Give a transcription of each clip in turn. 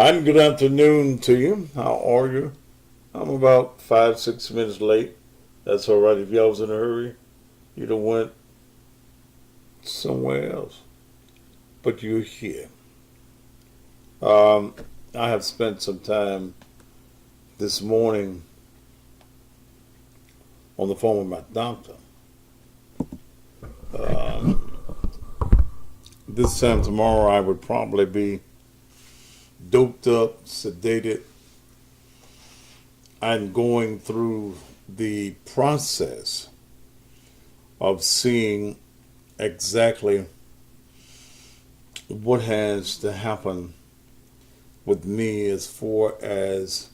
And good afternoon to you. How are you? I'm about 5, 6 minutes late. That's all right. If y'all was in a hurry, you'd have went somewhere else. But you're here. Um, I have spent some time this morning on the phone with my doctor. Um, this time tomorrow, I would probably be doped up, sedated, and going through the process of seeing exactly what has to happen with me as far as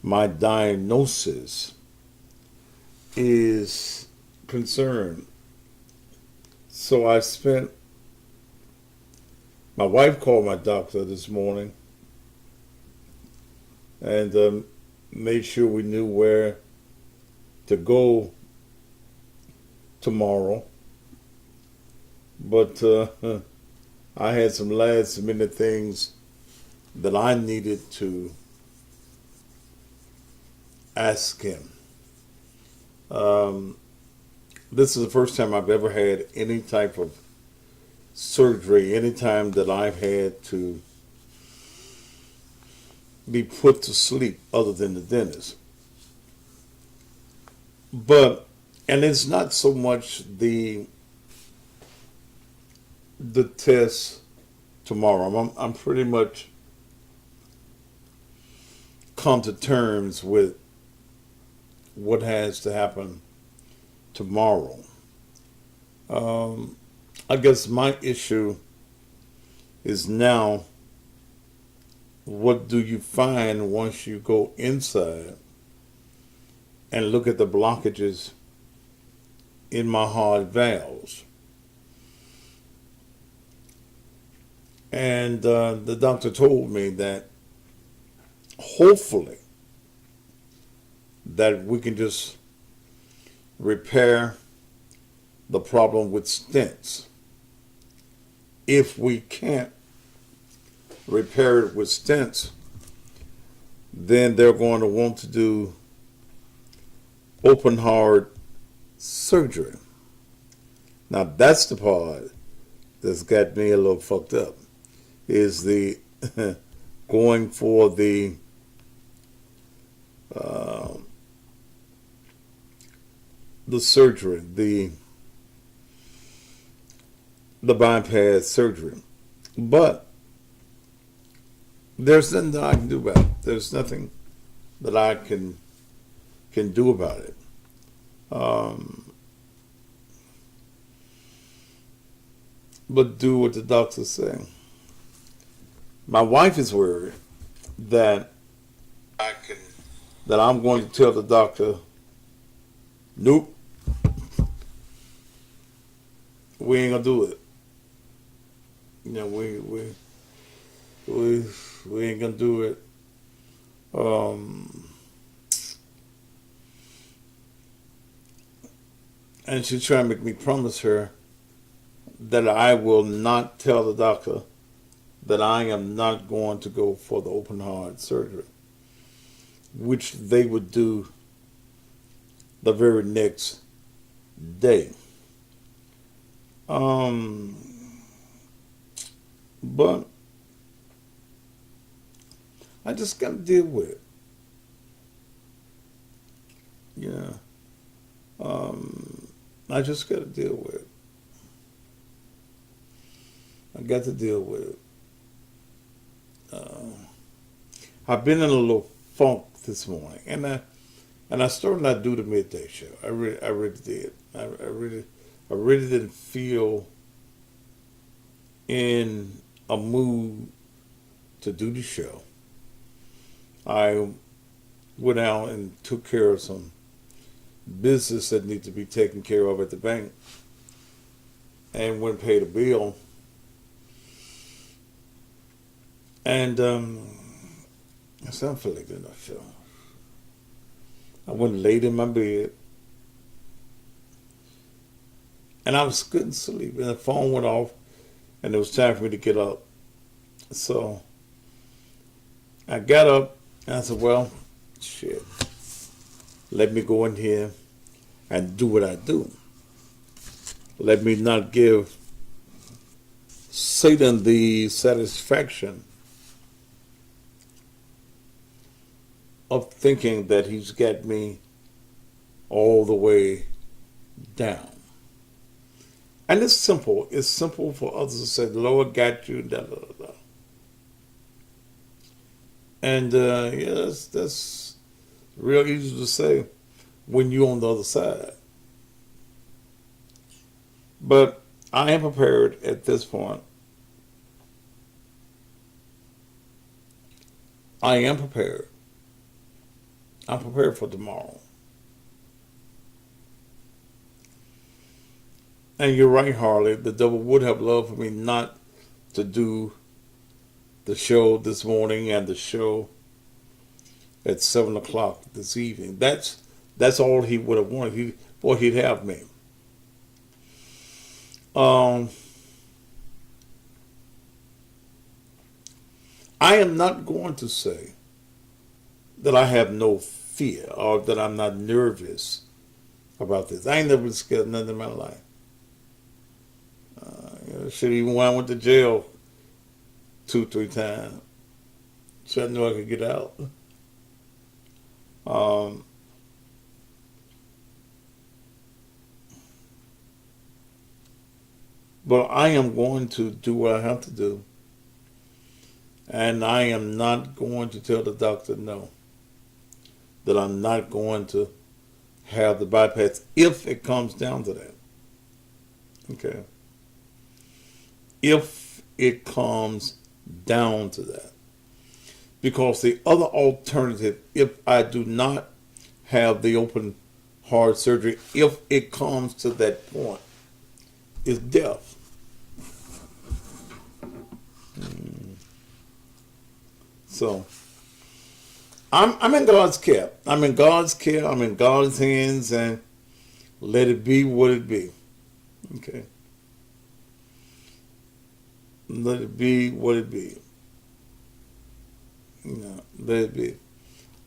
my diagnosis is concerned. So my wife called my doctor this morning and made sure we knew where to go tomorrow. But I had some last minute things that I needed to ask him. This is the first time I've ever had any type of surgery, any time that I've had to be put to sleep other than the dentist. And it's not so much the test tomorrow. I'm pretty much come to terms with what has to happen tomorrow. I guess my issue is now, what do you find once you go inside and look at the blockages in my heart valves? And the doctor told me that hopefully that we can just repair the problem with stents. If we can't repair it with stents, then they're going to want to do open heart surgery. Now that's the part that's got me a little fucked up, is the going for the surgery, the bypass surgery. But there's nothing that I can do about it. There's nothing that I can do about it. But do what the doctors say. My wife is worried that I'm going to tell the doctor, nope, we ain't gonna do it. You know, we ain't gonna do it. And she's trying to make me promise her that I will not tell the doctor that I am not going to go for the open heart surgery, which they would do the very next day. But I just got to deal with it. Yeah. I just got to deal with it. I got to deal with it. I've been in a little funk this morning, and I started not do the midday show. I really did. I really didn't feel in a mood to do the show. I went out and took care of some business that needed to be taken care of at the bank, and went and paid a bill. And I said, I feel like doing a show. I went laid in my bed, and I was couldn't sleep, and the phone went off, and it was time for me to get up. So I got up and I said, well, shit, let me go in here and do what I do. Let me not give Satan the satisfaction of thinking that he's got me all the way down. And it's simple. It's simple for others to say, the Lord got you, da da da da. And yeah, that's real easy to say when you're on the other side. But I am prepared at this point. I am prepared. I'm prepared for tomorrow. And you're right, Harley. The devil would have loved for me not to do the show this morning and the show at 7 o'clock this evening. That's all he would have wanted. He'd have me. I am not going to say that I have no fear or that I'm not nervous about this. I ain't never been scared of nothing in my life. Shit, even when I went to jail 2-3 times, so I knew I could get out. But I am going to do what I have to do. And I am not going to tell the doctor no. That I'm not going to have the bypass if it comes down to that. Okay. If it comes down to that. Because the other alternative, if I do not have the open heart surgery, if it comes to that point, is death. So, I'm in God's care. I'm in God's care. I'm in God's hands, and let it be what it be. Okay. Let it be what it be. Let it be.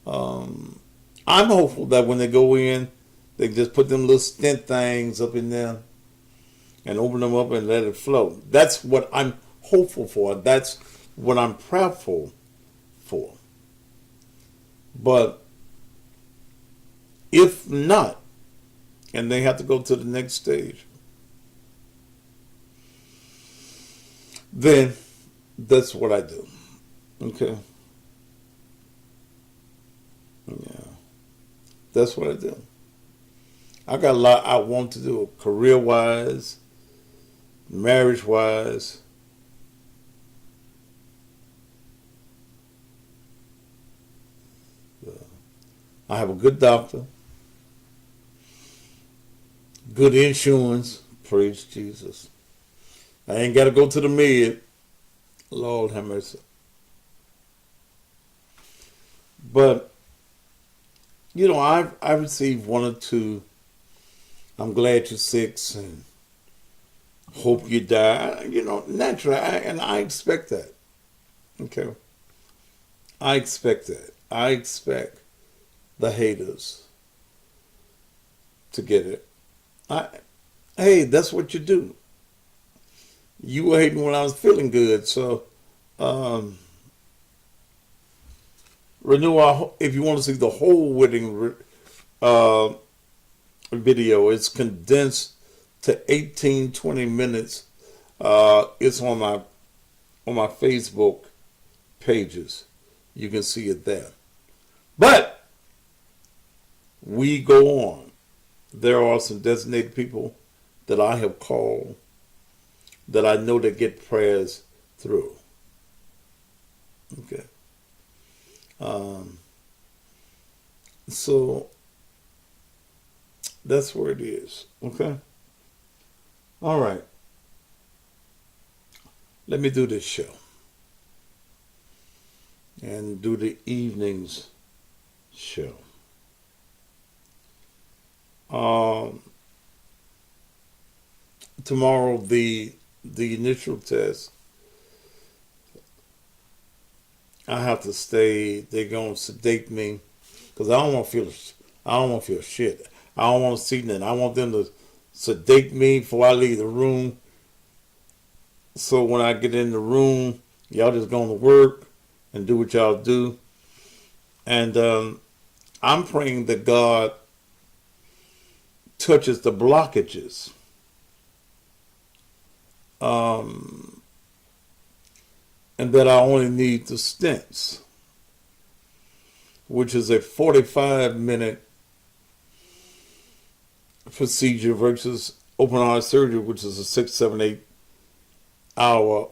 I'm hopeful that when they go in, they just put them little stent things up in there and open them up and let it flow. That's what I'm hopeful for. That's what I'm prayerful for. But if not, and they have to go to the next stage, then that's what I do. Okay? Yeah. That's what I do. I got a lot I want to do, career-wise, marriage-wise. I have a good doctor, good insurance, praise Jesus. I ain't got to go to the med, Lord have mercy. But, I've received 1 or 2, I'm glad you're 6, and hope you die, naturally, and I expect that. Okay? I expect that. I expect the haters to get it. Hey, that's what you do. You were hating when I was feeling good, so if you want to see the whole wedding video, it's condensed to 18-20 minutes. It's on my Facebook pages. You can see it there. But we go on. There are some designated people that I have called that I know that get prayers through. Okay. So that's where it is. Okay. All right. Let me do this show and do the evening's show. Tomorrow, the initial test I have to stay. They're gonna sedate me because I don't want to feel. I don't want to feel shit. I don't want to see nothing. I want them to sedate me before I leave the room. So when I get in the room, y'all just going to work and do what y'all do. And I'm praying that God touches the blockages. And that I only need the stents, which is a 45-minute procedure versus open heart surgery, which is a 6, 7, 8 hour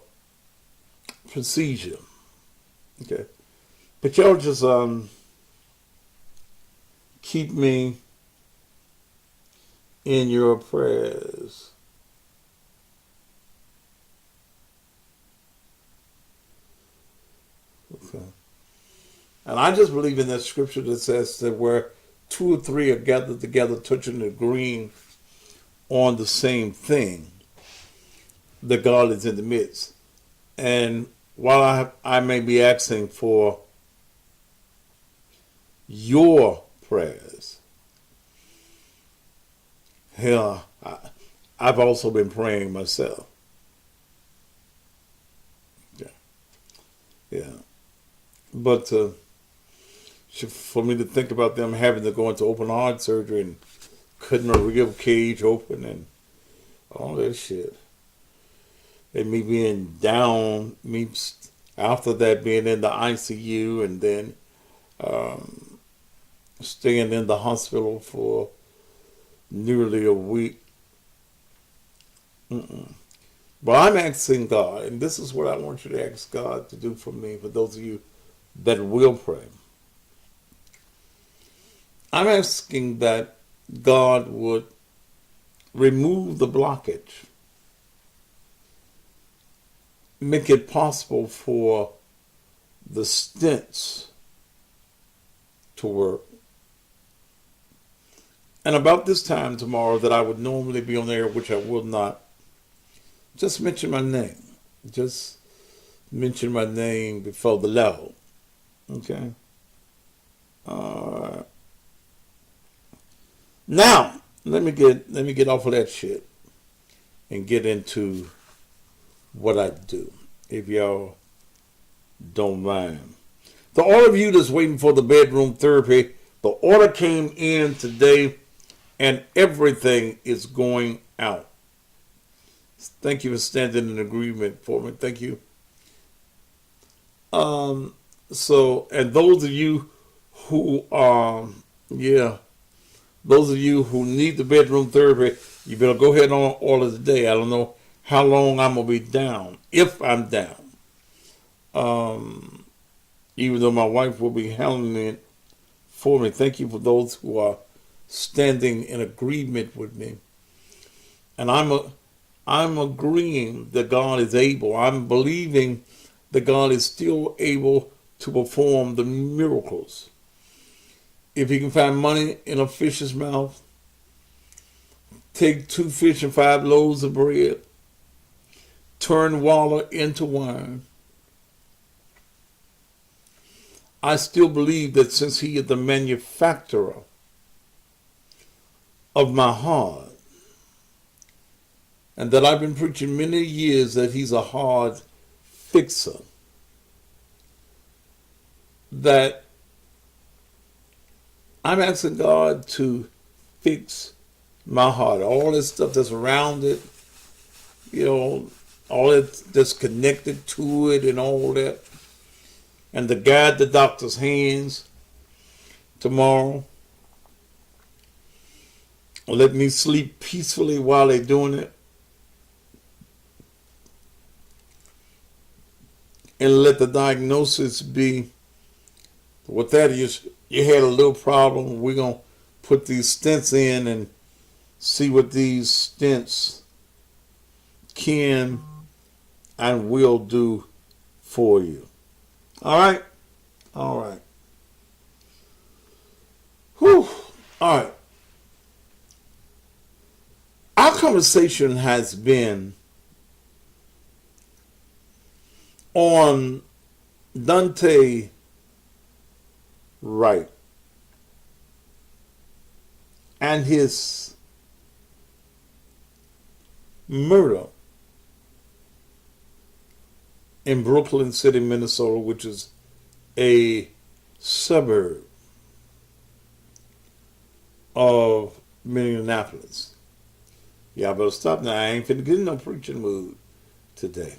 procedure. Okay. But y'all just keep me in your prayers. Okay. And I just believe in that scripture that says that where 2 or 3 are gathered together, touching and agreeing on the same thing, that God is in the midst. And while I may be asking for your prayers, hell, I've also been praying myself. Yeah. Yeah. But for me to think about them having to go into open heart surgery and cutting a rib cage open and all that shit, and me being down, me after that being in the ICU and then staying in the hospital for nearly a week. But I'm asking God, and this is what I want you to ask God to do for me, for those of you that will pray. I'm asking that God would remove the blockage, make it possible for the stents to work. And about this time tomorrow that I would normally be on air, which I will not, just mention my name. Just mention my name before the level. Okay? Now, let me get off of that shit and get into what I do, if y'all don't mind. To all of you that's waiting for the bedroom therapy, the order came in today and everything is going out. Thank you for standing in agreement for me. Thank you. And those of you who those of you who need the bedroom therapy, you better go ahead and order today. I don't know how long I'm gonna be down, if I'm down. Even though my wife will be handling it for me. Thank you for those who are standing in agreement with me. And I'm agreeing that God is able. I'm believing that God is still able to perform the miracles. If he can find money in a fish's mouth, take 2 fish and 5 loaves of bread, turn water into wine, I still believe that since he is the manufacturer of my heart, and that I've been preaching many years that he's a heart fixer, that I'm asking God to fix my heart. All this stuff that's around it, all that's connected to it and all that. And to guide the doctor's hands tomorrow. Let me sleep peacefully while they're doing it. And let the diagnosis be, what that is, you had a little problem. We're going to put these stents in and see what these stents can and will do for you. All right? All right. Whew. All right. Our conversation has been on Dante Wright and his murder in Brooklyn City, Minnesota, which is a suburb of Minneapolis. Y'all better stop now. I ain't finna get in no preaching mood today.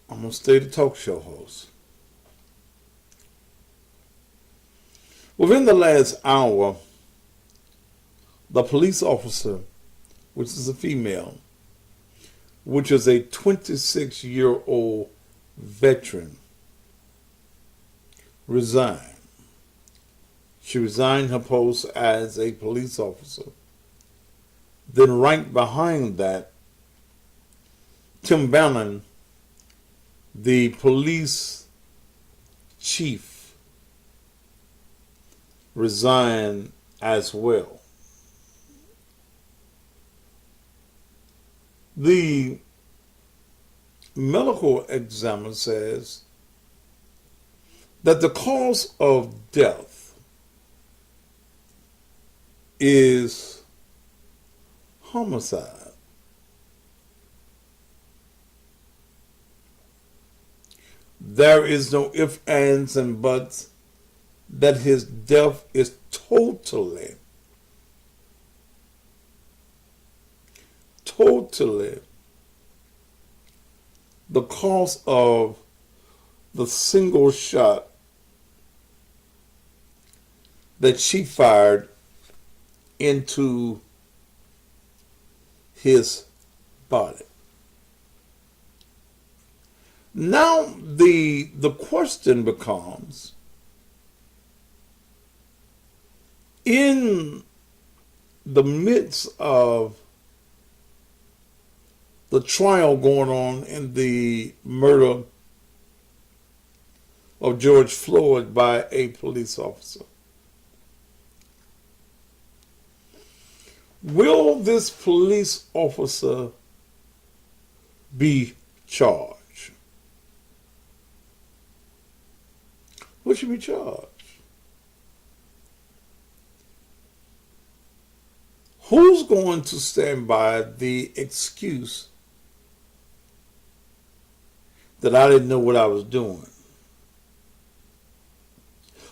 I'm going to stay the talk show host. Within the last hour, the police officer, which is a female, which is a 26-year-old veteran, resigned. She resigned her post as a police officer. Then right behind that, Tim Bannon, the police chief, resigned as well. The medical examiner says that the cause of death is homicide. There is no ifs, ands, and buts that his death is totally the cause of the single shot that she fired into his body. Now the question becomes, in the midst of the trial going on in the murder of George Floyd by a police officer, will this police officer be charged? What should be charged? Who's going to stand by the excuse that I didn't know what I was doing?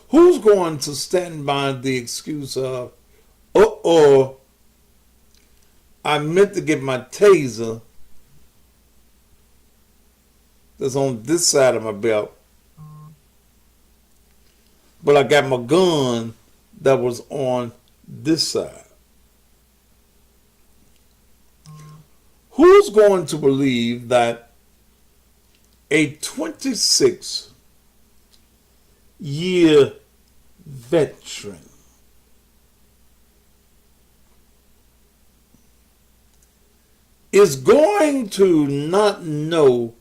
Who's going to stand by the excuse of, I meant to get my taser that's on this side of my belt, but I got my gun that was on this side? Who's going to believe that a 26-year veteran is going to not know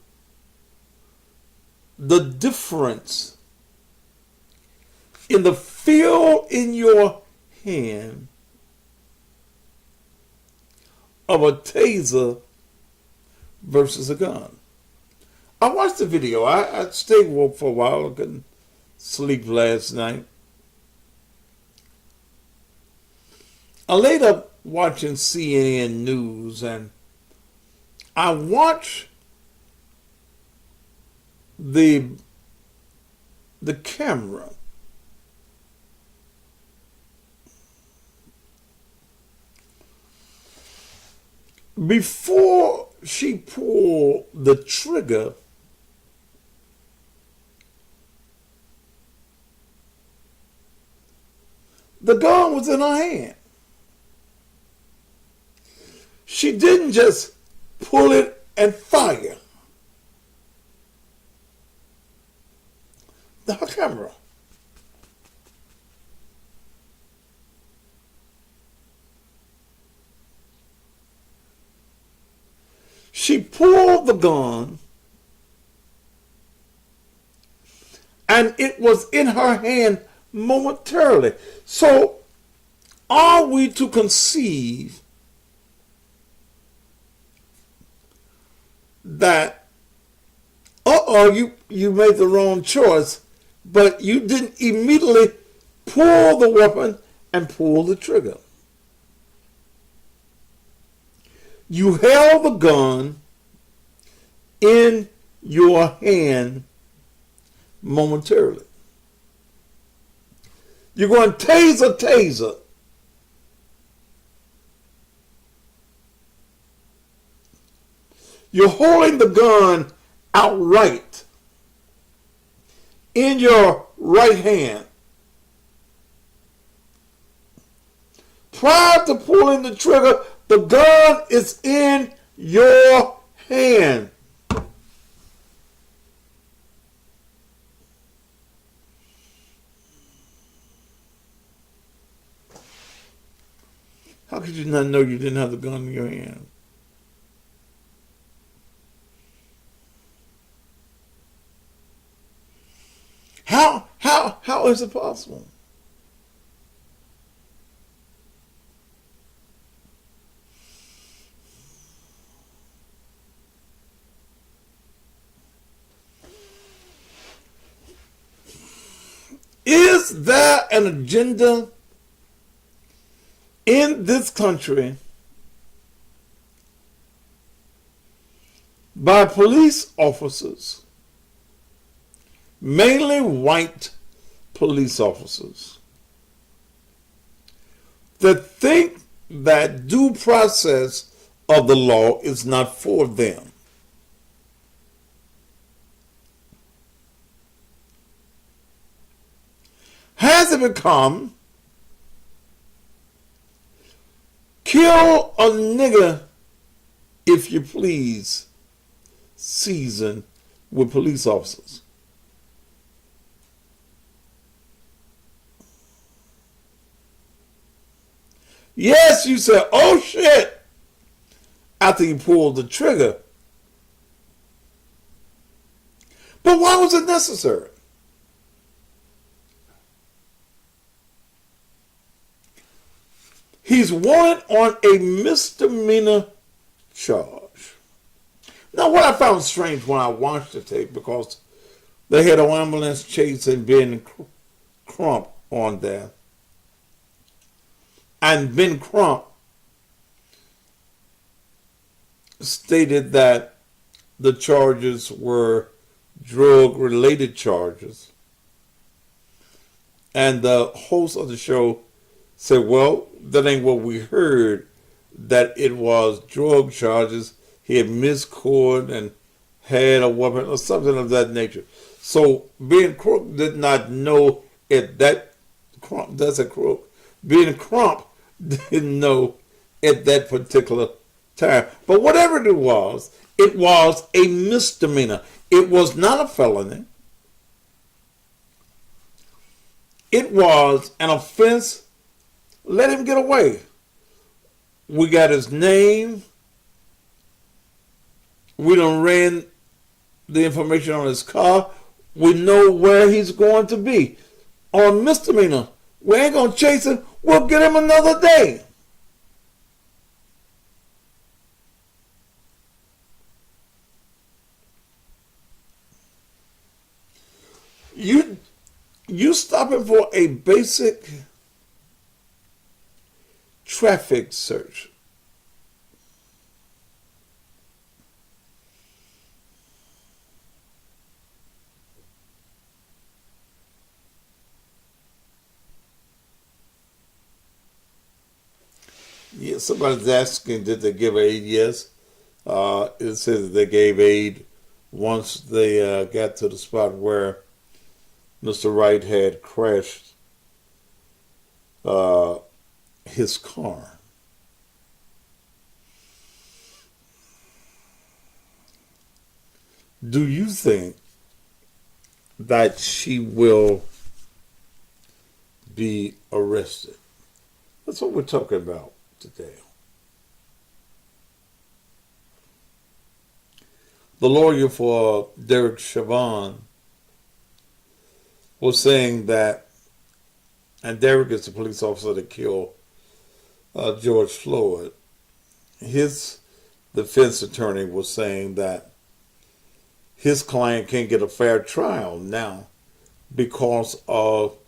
the difference in the feel in your hand of a taser versus a gun? I watched the video. I stayed woke for a while. I couldn't sleep last night. I laid up watching CNN News, and I watched the camera before she pulled the trigger. The gun was in her hand. She didn't just pull it and fire. Her camera. She pulled the gun, and it was in her hand momentarily. So, are we to conceive that you made the wrong choice, but you didn't immediately pull the weapon and pull the trigger. You held the gun in your hand momentarily. You're going taser. You're holding the gun outright in your right hand. Prior to pulling the trigger, the gun is in your hand. How could you not know you didn't have the gun in your hand? How is it possible? Is there an agenda in this country by police officers, mainly white police officers, that think that due process of the law is not for them? Has it become kill a nigger if you please season with police officers? Yes, you said, oh shit, after you pulled the trigger. But why was it necessary? He's wanted on a misdemeanor charge. Now, what I found strange when I watched the tape, because they had an ambulance chasing Ben Crump on there. And Ben Crump stated that the charges were drug-related charges. And the host of the show said, well, that ain't what we heard, that it was drug charges. He had miscored and had a weapon or something of that nature. So Ben Crump did not know at that, that's a crook. Ben Crump didn't know at that particular time. But whatever it was a misdemeanor. It was not a felony. It was an offense. Let him get away. We got his name. We done ran the information on his car. We know where he's going to be. On misdemeanor, we ain't going to chase him. We'll get him another day. You stopping for a basic traffic search. Yeah, somebody's asking, did they give aid? Yes. It says they gave aid once they got to the spot where Mr. Wright had crashed his car. Do you think that she will be arrested? That's what we're talking about today. The lawyer for Derek Chauvin was saying that, and Derek is the police officer that killed George Floyd. His defense attorney was saying that his client can't get a fair trial now because of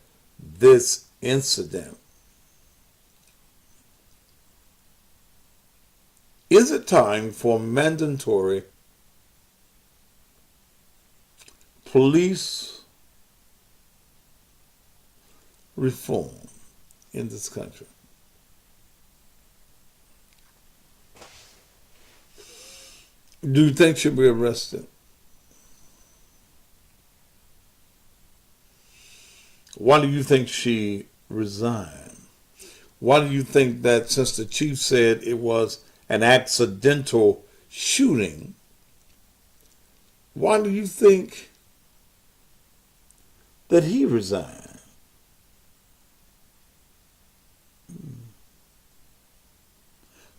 this incident. Is it time for mandatory police reform in this country? Do you think she'll be arrested? Why do you think she resigned? Why do you think that, since the chief said it was an accidental shooting, why do you think that he resigned?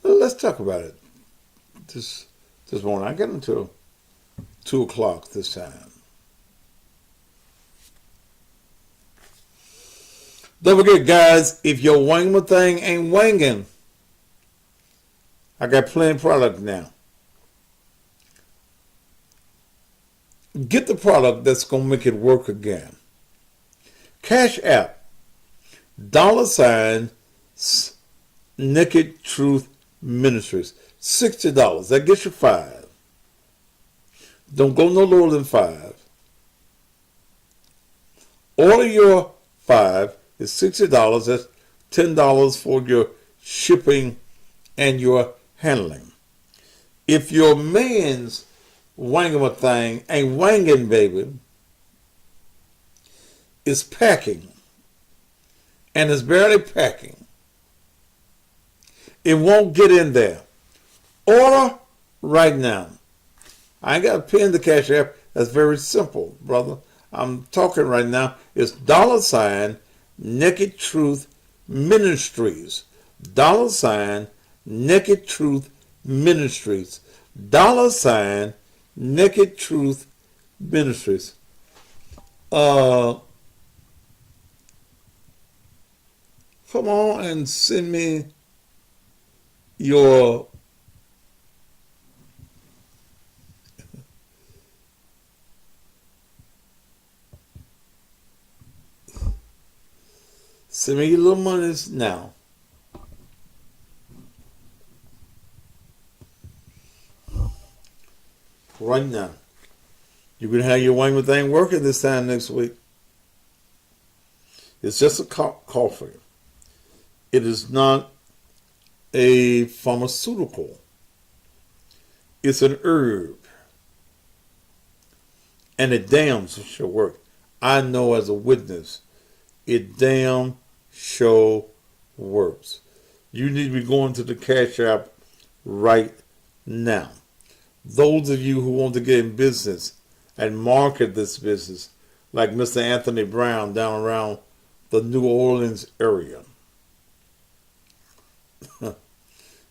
Well, let's talk about it this morning. I get until 2 o'clock this time. Don't forget, guys, if your wangma thing ain't wanging, I got plenty of product now. Get the product that's going to make it work again. Cash App, $ Naked Truth Ministries, $60. That gets you 5. Don't go no lower than 5. Order your 5. It's $60. That's $10 for your shipping and your handling. If your man's wangama thing ain't wanging, baby, it's packing, and it's barely packing, it won't get in there. Order right now. I ain't got to pin the Cash App. That's very simple, brother. I'm talking right now. It's $ Naked Truth Ministries. $ Naked Truth Ministries. $ Naked Truth Ministries. Come on and send me your little monies now. Right now. You can have your wangma thing working this time next week. It's just a coffee. It is not a pharmaceutical. It's an herb. And it damn sure works. I know as a witness, it damn sure works. You need to be going to the Cash App right now. Those of you who want to get in business and market this business, like Mr. Anthony Brown down around the New Orleans area.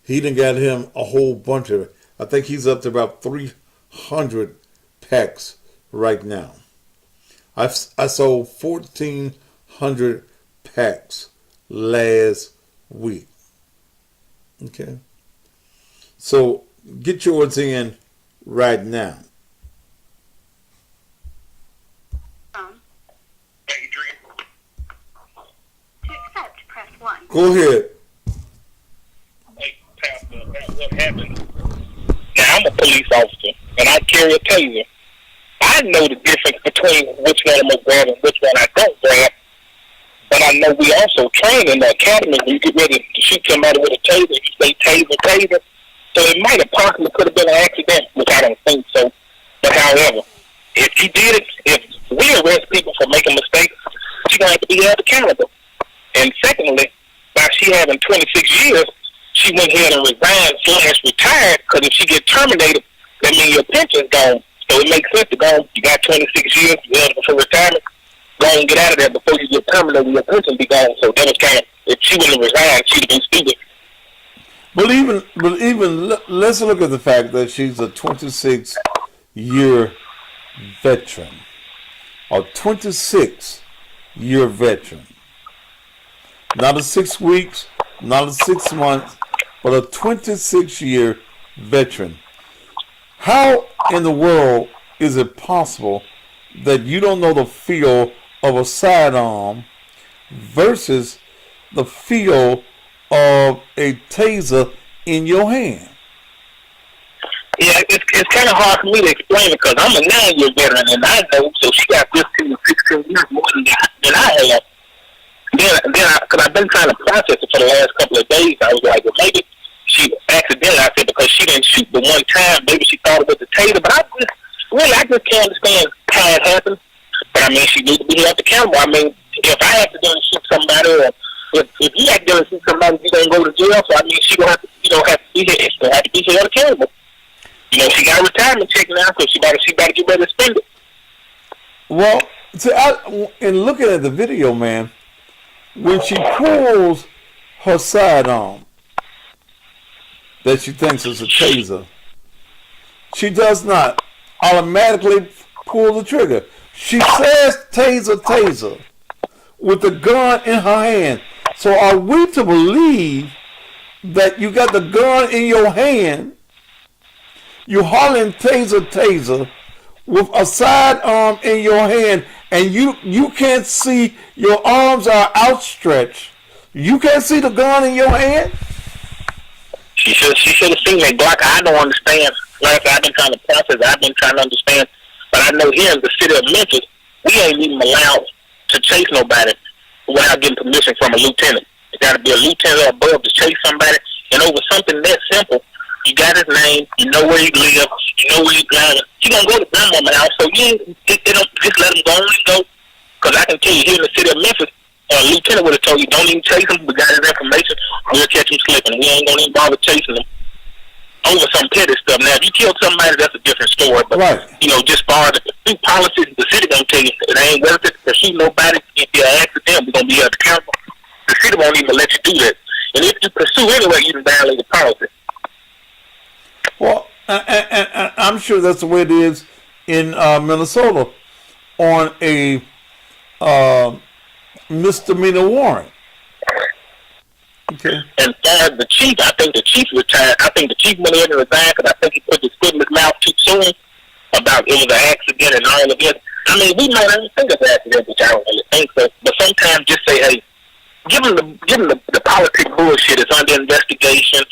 He done got him a whole bunch of it. I think he's up to about 300 packs right now. I sold 1,400 packs last week. Okay? So get yours right now. Adrian. To accept, press 1. Go ahead. Hey, Pastor, that's what happened. Now, I'm a police officer, and I carry a taser. I know the difference between which one I'm going to grab and which one I don't grab. But I know we also train in the academy when you get ready to shoot somebody with a taser, you say taser, taser. So it might have possibly could have been an accident, which I don't think so. But however, if you did it, if we arrest people for making mistakes, she's going to have to be held accountable. And secondly, by she having 26 years, she went ahead and resigned/retired, because if she get terminated, that means your pension's gone. So it makes sense to go, you got 26 years, you're eligible for retirement, go and get out of there before you get terminated, your pension be gone. So that was kind of, if she wouldn't have resigned, she'd have been stupid. But even let's look at the fact that she's a 26-year veteran. A 26-year veteran. Not a 6 weeks, not a 6 months, but a 26-year veteran. How in the world is it possible that you don't know the feel of a sidearm versus the feel of a taser in your hand? Yeah, it's kind of hard for me to explain it because I'm a 9-year veteran and I know, so she got 15 or 16 years more than I have. Because I've been trying to process it for the last couple of days, I was like, well, maybe she accidentally, I said, because she didn't shoot the one time, maybe she thought it was a taser, but I just can't understand how it happened. But I mean, she needs to be held accountable. I mean, if I accidentally shoot somebody, or if you accidentally shoot somebody, you don't go to jail. So I mean, she gonna have to, have to be held accountable. She got a retirement check now, so she better get ready to spend it. Well, in looking at the video, man, when she pulls her sidearm that she thinks is a taser, she does not automatically pull the trigger. She says taser, taser, with the gun in her hand. So are we to believe that you got the gun in your hand, you hollering taser, taser, with a sidearm in your hand, and you can't see, your arms are outstretched. You can't see the gun in your hand? She should have seen that Glock. I don't understand. Like I've been trying to process, I've been trying to understand. But I know here in the city of Memphis, we ain't even allowed to chase nobody without getting permission from a lieutenant. It got to be a lieutenant or above to chase somebody. And over something that simple, you got his name, you know where he lives, you know where he's driving. You gonna go to grandmama house, so you ain't just let him go and go. Because I can tell you, here in the city of Memphis, a lieutenant would have told you, don't even chase him. We got his information. We'll catch him slipping. We ain't gonna even bother chasing him over some petty stuff. Now, if you killed somebody, that's a different story. But right. Just far as the policies, the city gonna tell you it ain't worth it to pursue nobody. If you're an accident, we're gonna be held accountable. The city won't even let you do that. And if you pursue anyway, you can violate the policy. Well, and I'm sure that's the way it is in Minnesota on a misdemeanor warrant. Okay. And as the chief, I think the chief retired. I think the chief went in and resigned because I think he put his foot in his mouth too soon about it was an accident and all of this. I mean, we might not think of an accident, which I don't really think so. But sometimes just say, hey, give them the politics bullshit. It's under investigation.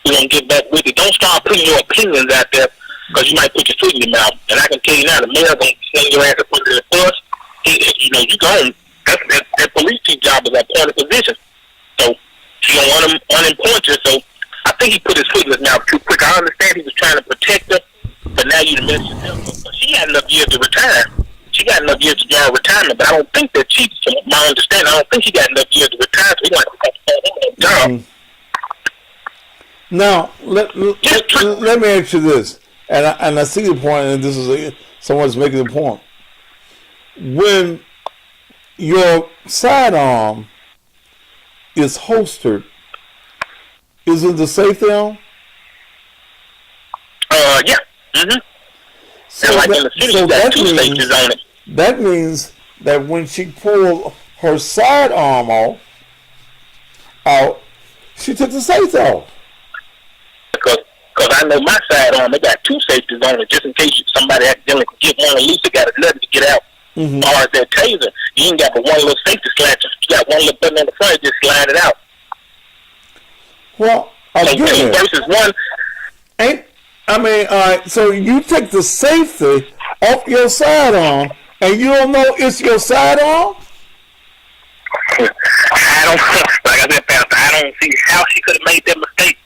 We're going to get back with it. Don't start putting your opinions out there because you might put your foot in your mouth. And I can tell you now, the mayor's going to send your ass up under the bus. You gone. That police chief job is a appointed position. So she don't want him unemployed you. So I think he put his foot in his mouth too quick. I understand he was trying to protect her, but now you mentioned him. She got enough years to retire. She got enough years to draw retirement, but I don't think that chief, from my understanding, I don't think she got enough years to retire. So he going to have to hold him in a job. Mm-hmm. Now, let me ask you this, and I see the point, and this is someone's making the point. When your sidearm is holstered, isn't the safety on? Yeah. Mm-hmm. So, like in the city, so got two safeties on it. That means that when she pulled her sidearm out, she took the safety off. Because I know my sidearm, it got two safeties on it, just in case somebody accidentally get one loose, it got another to get out. Mm-hmm. Or as that taser, you ain't got but one little safety slatch. You got one little button on the front, just slide it out. Well, so two versus one. So you take the safety off your sidearm, and you don't know it's your sidearm? I don't, like I said, Pastor, I don't see how she could have made that mistake.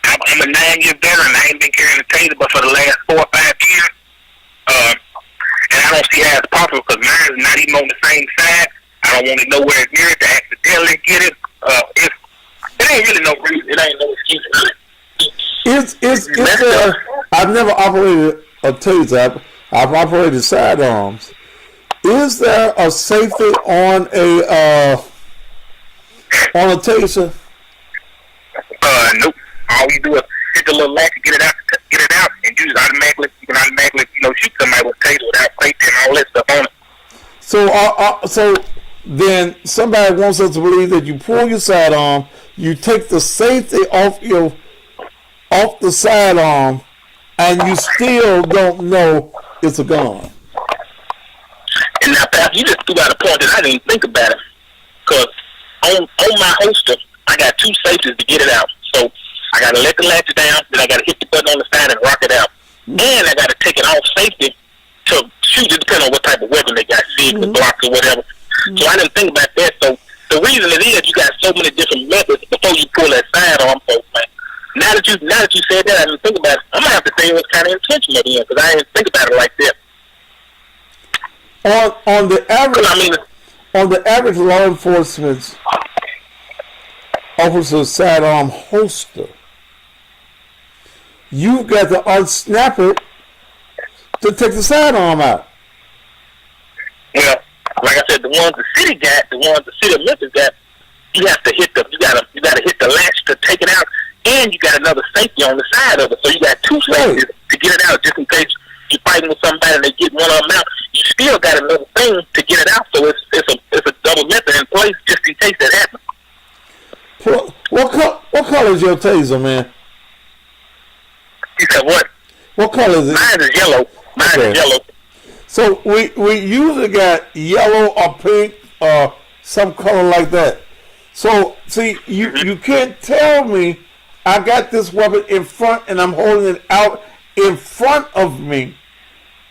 I'm a 9-year veteran. I ain't been carrying a taser but for the last 4 or 5 years. And I don't see how it's possible because mine's not even on the same side. I don't want to know where it's near it to accidentally get it. It ain't really no reason. It ain't no excuse really. I've never operated a taser. I've operated sidearms. Is there a safety on a taser? Nope. All we do is hit the little latch and get it out, and you can automatically, shoot somebody with a taser without safety and all that stuff on it. So then somebody wants us to believe that you pull your sidearm, you take the safety off the sidearm, and you still don't know it's a gun. And now, Pastor, you just threw out a point that I didn't think about it. Because on my holster, I got 2 safeties to get it out. So I got to let the latch down, then I got to hit the button on the side and rock it out. And I got to take it off safety to shoot it, depending on what type of weapon they got, SIG or blocks or whatever. So I didn't think about that. So the reason it is, you got so many different methods before you pull that sidearm. So, man, now that you said that, I didn't think about it. I'm going to have to think it was kind of intentional then, because I didn't think about it like that. On the average law enforcement officer's sidearm holster, you've got to unsnap it to take the sidearm out. Well, like I said, the ones the city of Memphis got, you have to hit you gotta hit the latch to take it out, and you got another safety on the side of it. So you got 2 safeties to get it out, just in case you're fighting with somebody and they get one of them out. You still got another thing to get it out. So it's a double method in place just in case that happens. What color is your taser, man? You said what? What color is it? Mine is yellow. Mine is yellow. So we usually got yellow or pink or some color like that. So see, you can't tell me I got this weapon in front and I'm holding it out in front of me,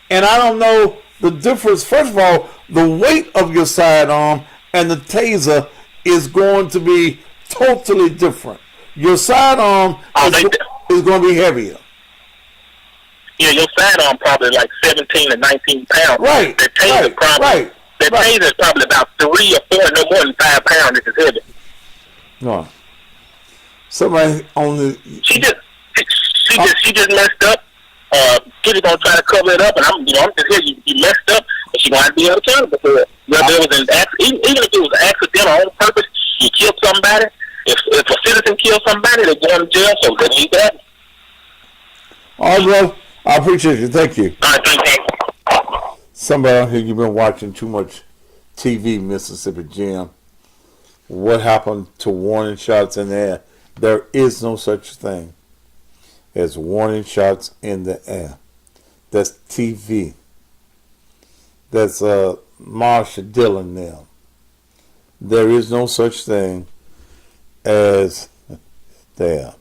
and I don't know the difference. First of all, the weight of your sidearm and the taser is going to be totally different. Your sidearm is going to be heavier. Yeah, your sidearm probably like 17 to 19 pounds. Right. The taser taser is probably about 3 or 4, no more than 5 pounds. It's heavy. No. Somebody on the. She just messed up. Kitty gonna try to cover it up, and I'm just here. You messed up, and she gonna be accountable for it. Whether it was even if it was accidental on purpose, you killed somebody. If a citizen kills somebody, they go to jail. So they need that. All right, bro. I appreciate you. Thank you. All right, thank you. Somebody out here, you've been watching too much TV, Mississippi Jim. What happened to warning shots in the air? There is no such thing as warning shots in the air. That's TV. That's Marsha Dillon now. There is no such thing as there.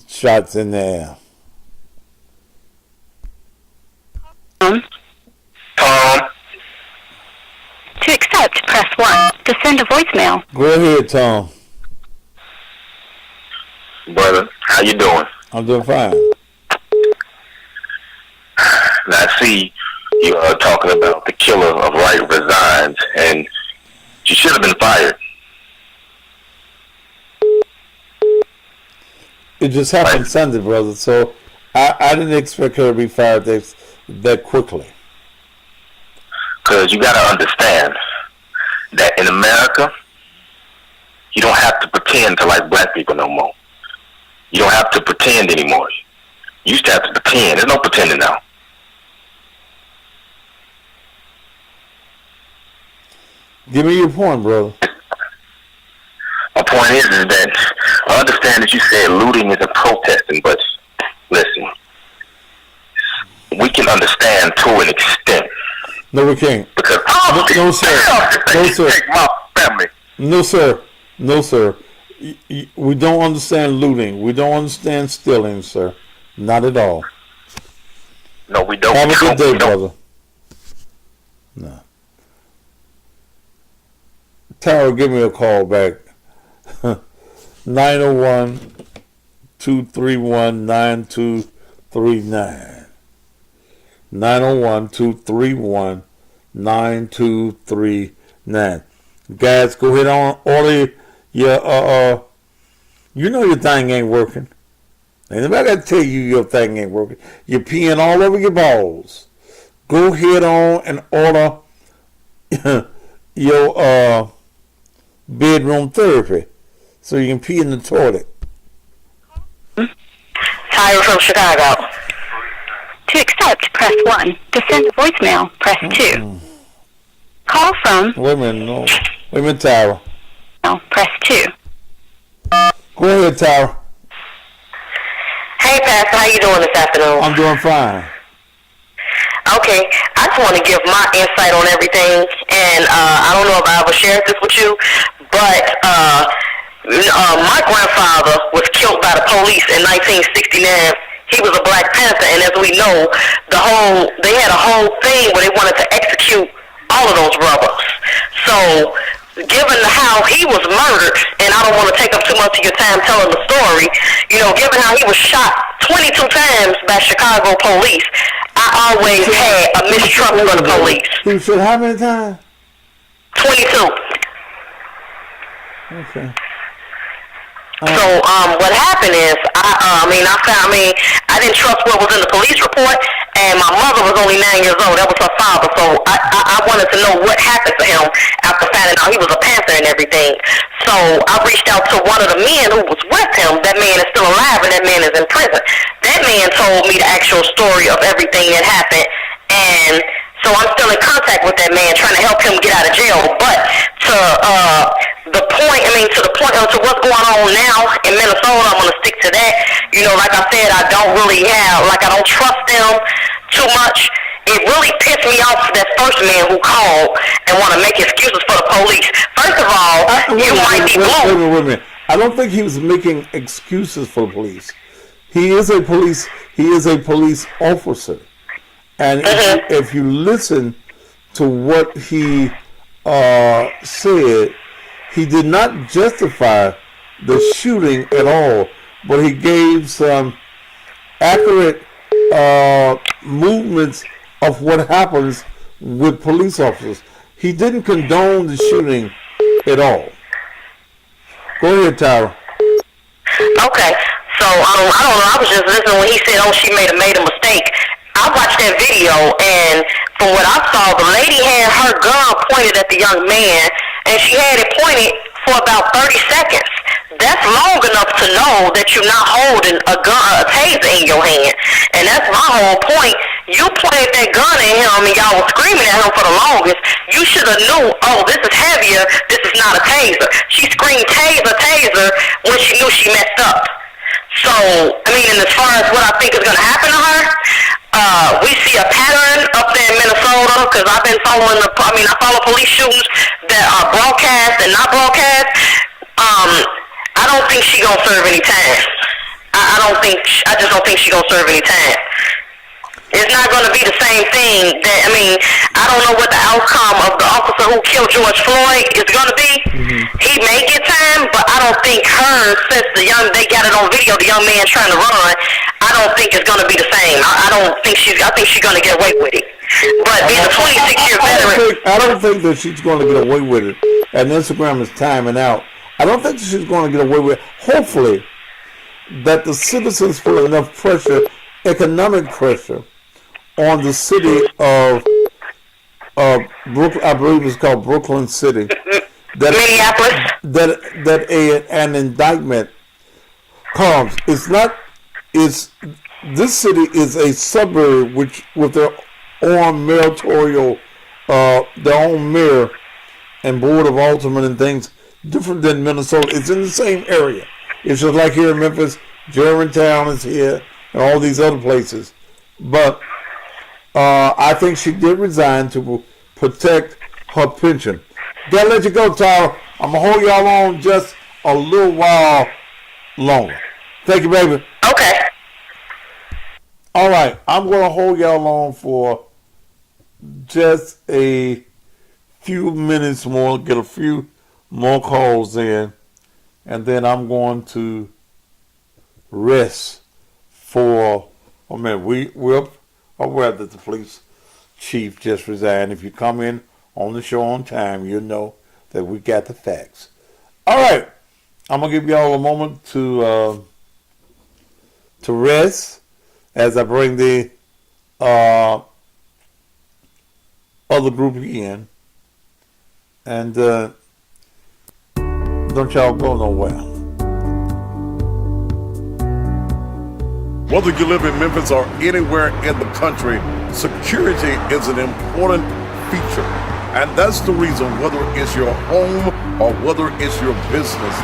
Shots in the air. Tom. To accept, press 1. To send a voicemail. Go ahead, Tom. Brother, how you doing? I'm doing fine. Now, I see you talking about the killer of Wright Resigns, and she should have been fired. It just happened Sunday, brother, so I didn't expect her to be fired that quickly. Because you got to understand that in America, you don't have to pretend to like black people no more. You don't have to pretend anymore. You used to have to pretend. There's no pretending now. Give me your point, brother. My point is that I understand that you said looting is a protesting, but listen, we can understand to an extent. No, we can't. Because no, sir. No, sir. Take my family. No, sir. No, sir. We don't understand looting. We don't understand stealing, sir. Not at all. No, we don't. Have a good day, brother. No. Tara, give me a call back. 901-231-9239. 901-231-9239. Guys, go ahead on order your you know your thing ain't working. Ain't nobody got to tell you your thing ain't working. You're peeing all over your balls. Go ahead on and order your bedroom therapy so you can pee in the toilet. Tyler from Chicago. To accept, press 1. To send a voicemail, press 2. Call from... Wait a minute, no. Wait a minute, Tyra. No, press 2. Go ahead, Tyra. Hey, Hey, Pastor, how you doing this afternoon? I'm doing fine. Okay, I just want to give my insight on everything, and I don't know if I ever shared this with you, but my grandfather was killed by the police in 1969. He was a Black Panther, and as we know, they had a whole thing where they wanted to execute all of those brothers. So, given how he was murdered, and I don't want to take up too much of your time telling the story, given how he was shot 22 times by Chicago police, I always had a mistrust for the police. He was shot how many times? 22. Okay. So what happened is, I didn't trust what was in the police report, and my mother was only 9 years old. That was her father. So I wanted to know what happened to him after finding out he was a Panther and everything. So I reached out to one of the men who was with him. That man is still alive, and that man is in prison. That man told me the actual story of everything that happened, and so I'm still in contact with that man, trying to help him get out of jail. But to what's going on now in Minnesota, I'm going to stick to that. Like I said, I don't trust them too much. It really pissed me off that first man who called and want to make excuses for the police. First of all, you might be blue. Wait a minute. I don't think he was making excuses for the police. He is a police officer. And if you listen to what he said, he did not justify the shooting at all, but he gave some accurate movements of what happens with police officers. He didn't condone the shooting at all. Go ahead, Tyra. Okay, so I don't know. I was just listening when he said, she made a mistake. I watched that video, and from what I saw, the lady had her gun pointed at the young man, and she had it pointed for about 30 seconds. That's long enough to know that you're not holding a taser in your hand. And that's my whole point. You pointed that gun at him, and y'all was screaming at him for the longest. You should have knew, this is heavier, this is not a taser. She screamed taser when she knew she messed up. So, and as far as what I think is going to happen to her, we see a pattern up there in Minnesota, because I've been following I follow police shootings that are broadcast and not broadcast. I don't think she's going to serve any time. I just don't think she's going to serve any time. It's not going to be the same thing I don't know what the outcome of the officer who killed George Floyd is going to be. Mm-hmm. He may get time, but I don't think since they got it on video, the young man trying to run, I don't think it's going to be the same. I think she's going to get away with it. But being a 26-year veteran. I don't think that she's going to get away with it. And Instagram is timing out. I don't think she's going to get away with it. Hopefully, that the citizens feel enough pressure, economic pressure, on the city of Brooklyn, I believe it's called Brooklyn City, Minneapolis, that an indictment comes. This city is a suburb with their own mayoral, their own mayor and board of aldermen and things different than Minnesota. It's in the same area. It's just like here in Memphis, Germantown is here, and all these other places. But I think she did resign to protect her pension. Gotta let you go, Tyra. I'm gonna hold y'all on just a little while longer. Thank you, baby. Okay. All right, I'm gonna hold y'all on for just a few minutes more, get a few more calls in, and then I'm going to rest for a minute. We're aware that the police chief just resigned. If you come in on the show on time, you know that we got the facts. All right, I'm gonna give y'all a moment to rest as I bring the other group in, and don't y'all go nowhere. Whether you live in Memphis or anywhere in the country, security is an important feature. And that's the reason, whether it's your home or whether it's your business,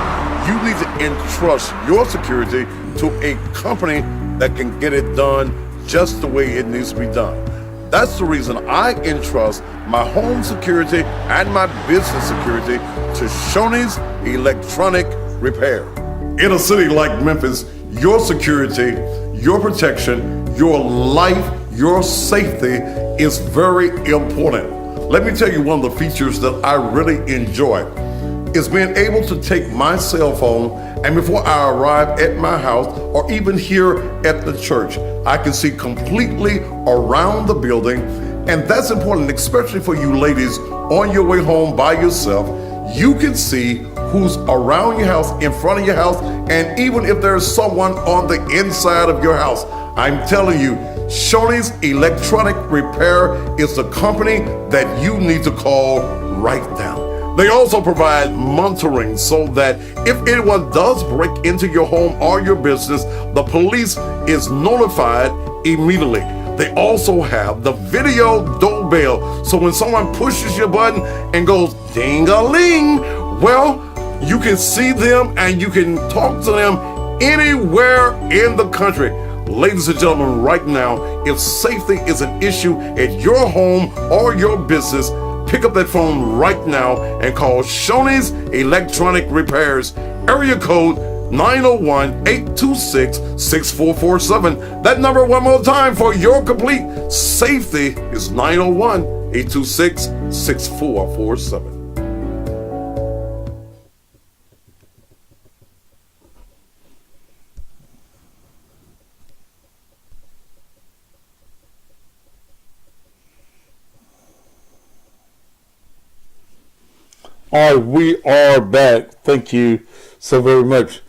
you need to entrust your security to a company that can get it done just the way it needs to be done. That's the reason I entrust my home security and my business security to Shoney's Electronic Repair. In a city like Memphis, your security, your protection, your life, your safety is very important. Let me tell you one of the features that I really enjoy is being able to take my cell phone, and before I arrive at my house or even here at the church, I can see completely around the building. And that's important, especially for you ladies on your way home by yourself. You can see who's around your house, in front of your house, and even if there's someone on the inside of your house. I'm telling you, Shoney's Electronic Repair is the company that you need to call right now. They also provide monitoring so that if anyone does break into your home or your business, the police is notified immediately. They also have the video doorbell, so when someone pushes your button and goes ding-a-ling, well, you can see them and you can talk to them anywhere in the country. Ladies and gentlemen, right now, if safety is an issue at your home or your business, pick up that phone right now and call Shoney's Electronic Repairs, area code 901-826-6447. That number one more time for your complete safety is 901-826-6447. All right, we are back. Thank you so very much.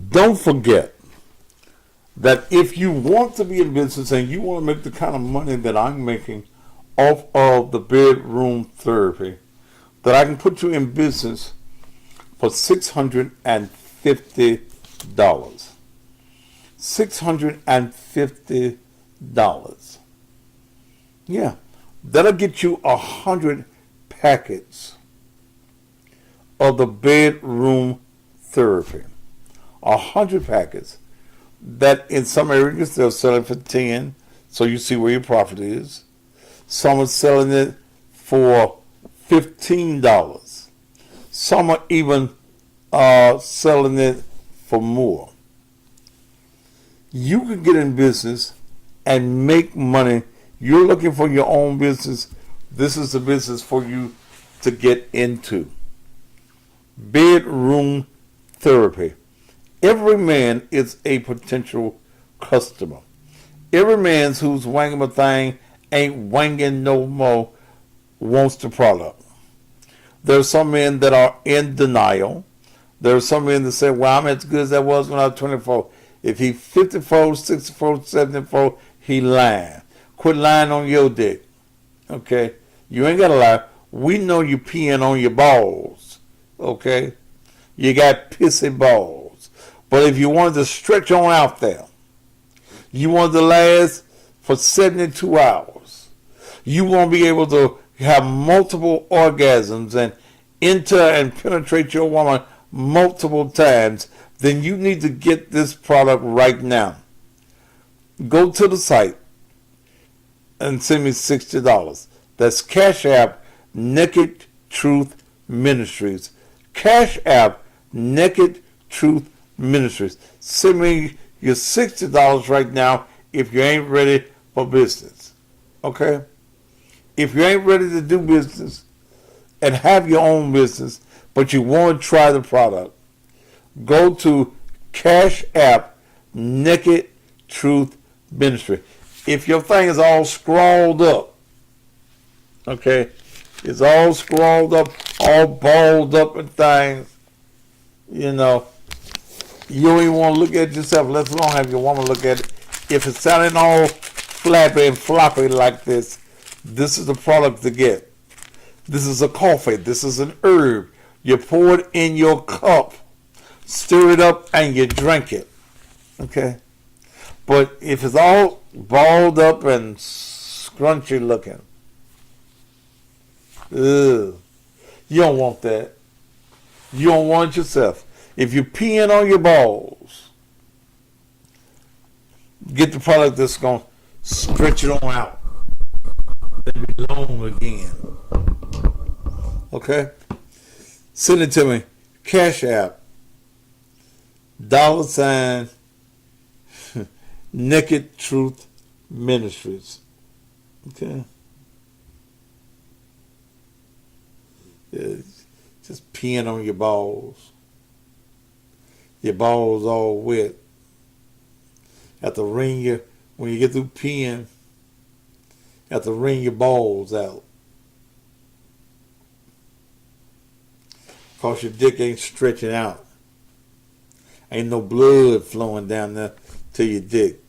Don't forget that if you want to be in business and you want to make the kind of money that I'm making off of the bedroom therapy, that I can put you in business for $650. $650. Yeah, that'll get you 100 packets of the bedroom therapy. 100 packets that in some areas they're selling for 10, so you see where your profit is. Some are selling it for $15. Some are even selling it for more. You can get in business and make money. You're looking for your own business. This is the business for you to get into. Bedroom therapy. Every man is a potential customer. Every man who's wanging a thing ain't wanging no more wants the product. There are some men that are in denial. There are some men that say, well, I'm as good as I was when I was 24. If he 54, 64, 74, he lying. Quit lying on your dick. Okay? You ain't got to lie. We know you peeing on your balls. Okay? You got pissy balls. But if you wanted to stretch on out there, you wanted to last for 72 hours, you want to be able to have multiple orgasms and enter and penetrate your woman multiple times, then you need to get this product right now. Go to the site and send me $60. That's Cash App Naked Truth Ministries. Cash App Naked Truth Ministries. Send me your $60 right now if you ain't ready for business. Okay? If you ain't ready to do business and have your own business, but you want to try the product, go to Cash App Naked Truth Ministry. If your thing is all scrawled up, okay, it's all scrawled up, all balled up and things, you know, you don't even want to look at it yourself, let alone have your woman look at it. If it's sounding all flappy and floppy like this is the product to get. This is a coffee. This is an herb. You pour it in your cup, stir it up, and you drink it. Okay? But if it's all balled up and scrunchy looking, you don't want that. You don't want it yourself. If you're peeing on your balls, Get the product that's going to stretch it on out. Let it be long again. Okay? Send it to me. Cash App. $ Naked Truth Ministries. Okay? Yeah, just peeing on your balls. Your balls all wet. Have to wring your, when you get through peeing, have to wring your balls out. Cause your dick ain't stretching out. Ain't no blood flowing down there to your dick.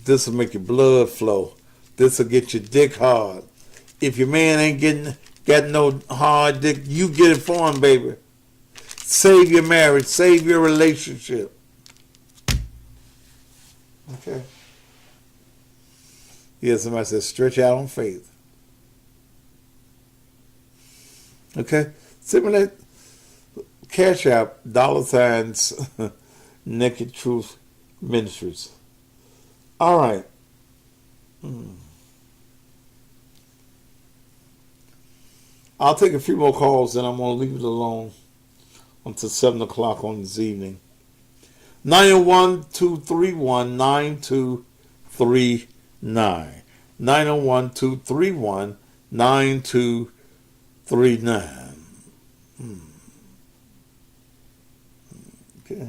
This will make your blood flow. This will get your dick hard. If your man ain't got no hard dick, you get it for him, baby. Save your marriage. Save your relationship. Okay. Yeah, somebody says stretch out on faith. Okay. Similar Cash App, $ Naked Truth Ministries. All right. I'll take a few more calls and I'm going to leave it alone until 7 o'clock on this evening. 901-231-9239. 901-231-9239. Okay.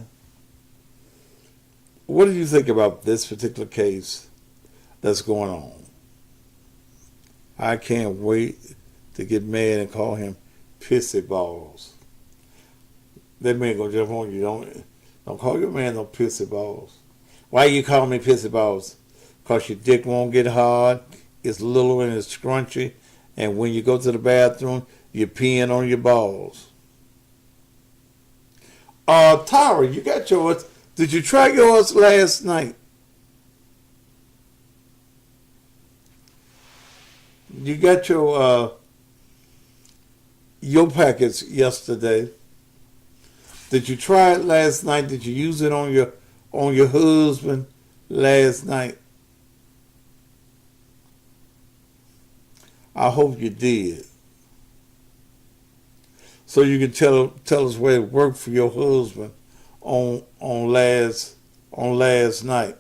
What do you think about this particular case that's going on? I can't wait to get mad and call him pissy balls. That man gonna jump on you. Don't call your man no pissy balls. Why you call me pissy balls? Cause your dick won't get hard. It's little and it's scrunchy. And when you go to the bathroom, you're peeing on your balls. Tara, you got yours. Did you try yours last night? You got your packets yesterday. Did you try it last night? Did you use it on your husband last night? I hope you did. So you can tell us where it worked for your husband on last night.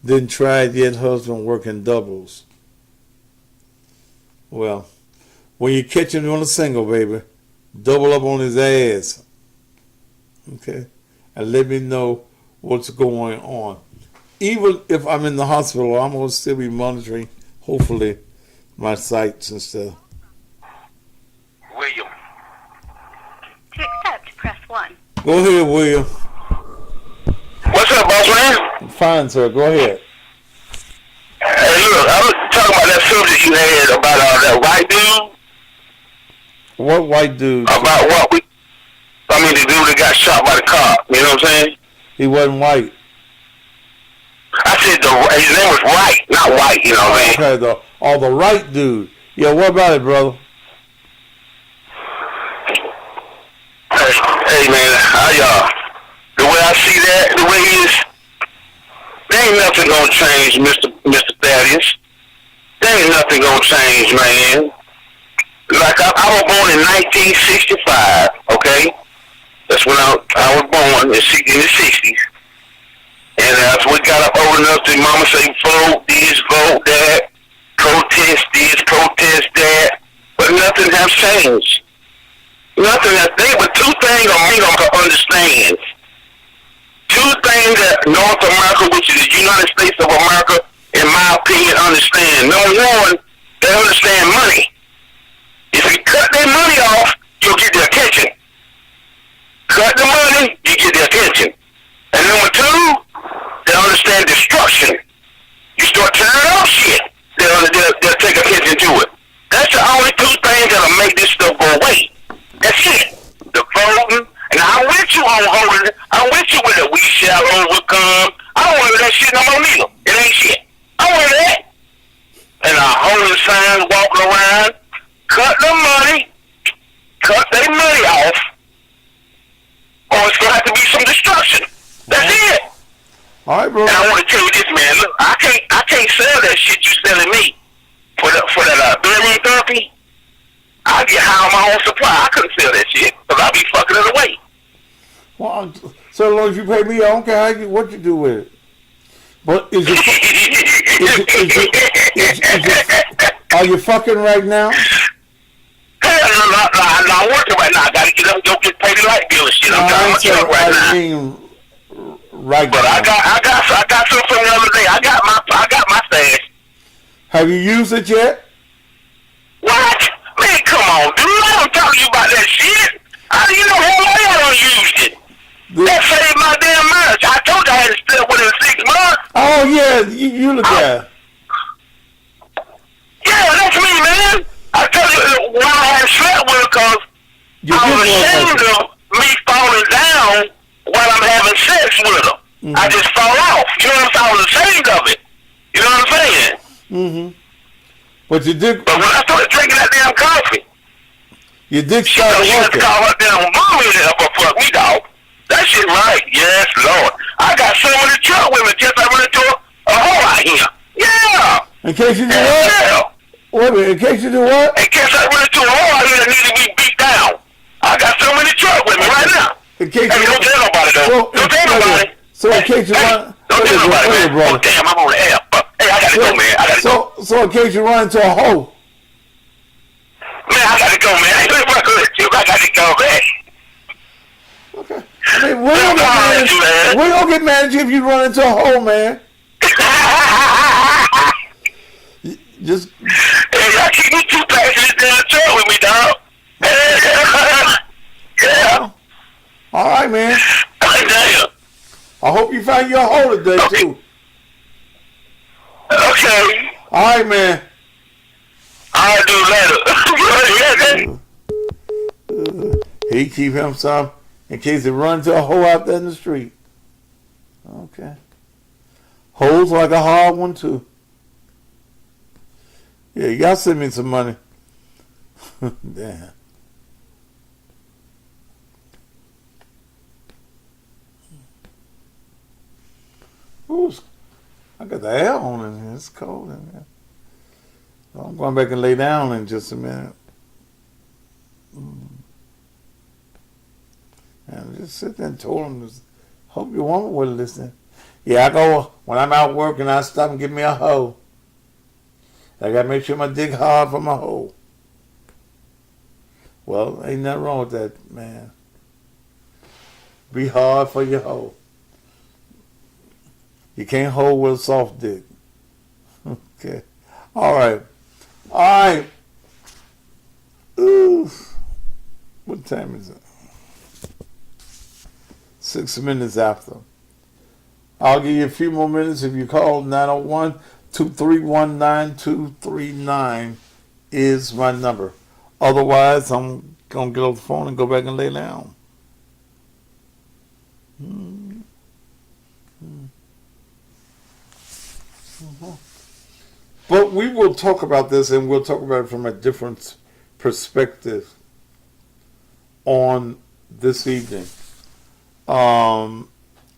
Didn't try it yet, husband working doubles. Well, when you catch him on a single, baby, double up on his ass. Okay? And let me know what's going on. Even if I'm in the hospital, I'm going to still be monitoring, hopefully, my sites and stuff. William. To accept, press 1. Go ahead, William. What's up, boss man? Fine, sir. Go ahead. Hey, look, I was talking about that subject you had about that white dude. What white dude? About the dude that got shot by the cop. You know what I'm saying? He wasn't white. I said his name was Wright, not white. You know what I mean? Okay, the right dude. Yeah, what about it, brother? Hey man, the way I see that, the way he is, there ain't nothing gonna change, Mr. Thaddeus. There ain't nothing gonna change, man. Like I was born in 1965, okay? That's when I was born in the 60s. And as we got up old enough to mama say, vote this, vote that, protest this, protest that, but nothing has changed. Nothing has changed, but two things I'm gonna understand. Two things that North America, which is the United States of America, in my opinion, understand. Number one, they understand money. If you cut their money off, you'll get their attention. Cut the money, you get their attention. And number two, they understand destruction. You start tearing up shit, they'll take attention to it. That's the only two things that'll make this stuff go away. That's it. The voting, and I'm with you on voting. I'm with you with it. We shall overcome. I don't want that shit no more neither. It ain't shit. I want that. And holding signs, walking around, cut the money, cut their money off, All right, bro. And I want to tell you this, man. Look, I can't sell that shit you selling me for that bedroom therapy. I get high on my own supply. I couldn't sell that shit because I'll be fucking it away. Well, so long as you pay me, I don't care what you do with it. But are you fucking right now? Hell no, I'm not working right now. I gotta get up and go pay the light bill and shit. I'm driving my truck right now. Right but now. I got some from the other day. I got my stash. Have you used it yet? What? Man, come on, dude. I don't talk to you about that shit. How do you know how long I don't used it? That saved my damn marriage. I told you I had to split within 6 months. Oh, yeah, you look at it. Yeah, that's me, man. I told you why I hadn't slept with her because I was ashamed of me falling down while I'm having sex with her. I just fall off. You know what I'm saying? I was ashamed of it. You know what I'm saying? Mm-hmm. But you did. But when I started drinking that damn coffee, you did start working. She had to call her damn mama in there for fuck me, dog. That shit right. Yes, Lord. I got some of the truck women just I run into a hole out here. Yeah. In case you do what? Yeah. Wait a minute. In case you do what? In case I run into a hole out here that needs to be beat down. I got so many truck women right now. In case hey, don't tell nobody though. Don't tell nobody. So in case you run, don't tell nobody, man. Oh damn, I'm on the air. Hey, I gotta go, man. I gotta go. So in case you run into a hole. Man, I gotta go, man. I gotta go, man. Okay. I mean, we're gonna get mad at you if you run into a hole, man. Just. Hey, y'all keep me 2 packs of this damn truck with me, dog. Yeah. All right, man. Damn. I hope you find your hole today, too. Okay. All right, man. I'll do later. He keep him some in case it runs to a hole out there in the street. Okay. Holes like a hard one, too. Yeah, y'all send me some money. Damn. Ooh, I got the air on in here. It's cold in here. So I'm going back and lay down in just a minute. And just sit there and told him, hope your woman was listening. Yeah, I go, when I'm out working, I stop and get me a hoe. I got to make sure I dig hard for my hoe. Well, ain't nothing wrong with that, man. Be hard for your hoe. You can't hold with a soft dick. Okay. All right. All right. Ooh. What time is it? 6 minutes after. I'll give you a few more minutes if you call. 901-231-9239 is my number. Otherwise, I'm going to get off the phone and go back and lay down. But we will talk about this, and we'll talk about it from a different perspective on this evening.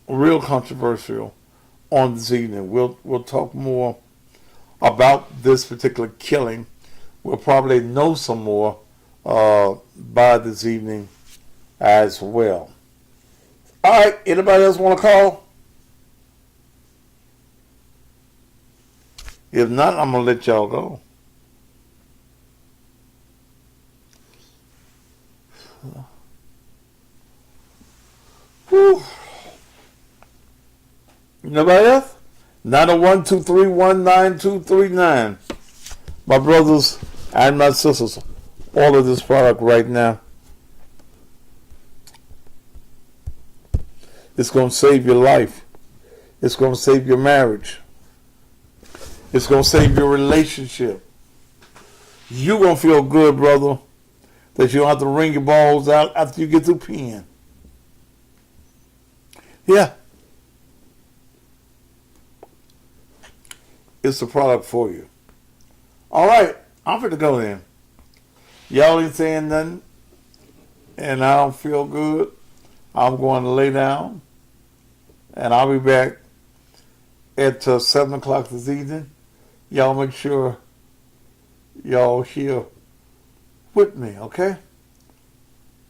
Real controversial on this evening. We'll talk more about this particular killing. We'll probably know some more by this evening as well. All right, anybody else want to call? If not, I'm going to let y'all go. Whew. Nobody else? 901-231-9239. My brothers and my sisters, all of this product right now. It's going to save your life. It's going to save your marriage. It's going to save your relationship. You're going to feel good, brother, that you don't have to wring your balls out after you get through peeing. Yeah. It's the product for you. All right. I'm going to go then. Y'all ain't saying nothing, and I don't feel good. I'm going to lay down, and I'll be back at 7 o'clock this evening. Y'all make sure y'all here with me, okay?